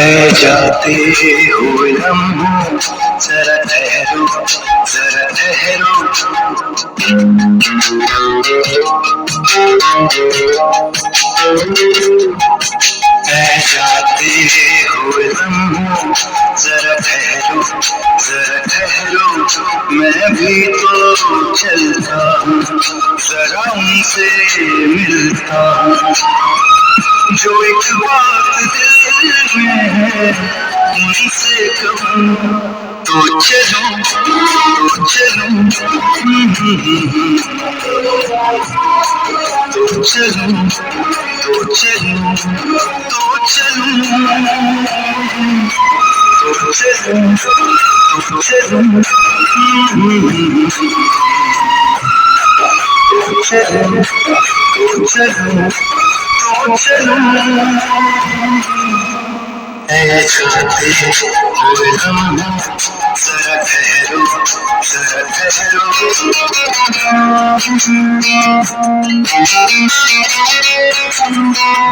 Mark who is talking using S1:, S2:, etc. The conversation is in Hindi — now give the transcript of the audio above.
S1: जाते हुए लम्हों जरा ठहरो जरा ठहरो। जाते हुए लम्हों जरा ठहरो जरा ठहरो। मैं भी तो चलता हूँ जरा उनसे मिलता हूँ। जो एक बात दिल में है उनसे कहूँ तो चलूं तो चलूं तो चलूं तो चलूं तो चलूं तो चलूं तो चलूं तो चलूं तो चलूं तो चलूं। जाते हुए लम्हों जरा ठहरो जरा ठहरो।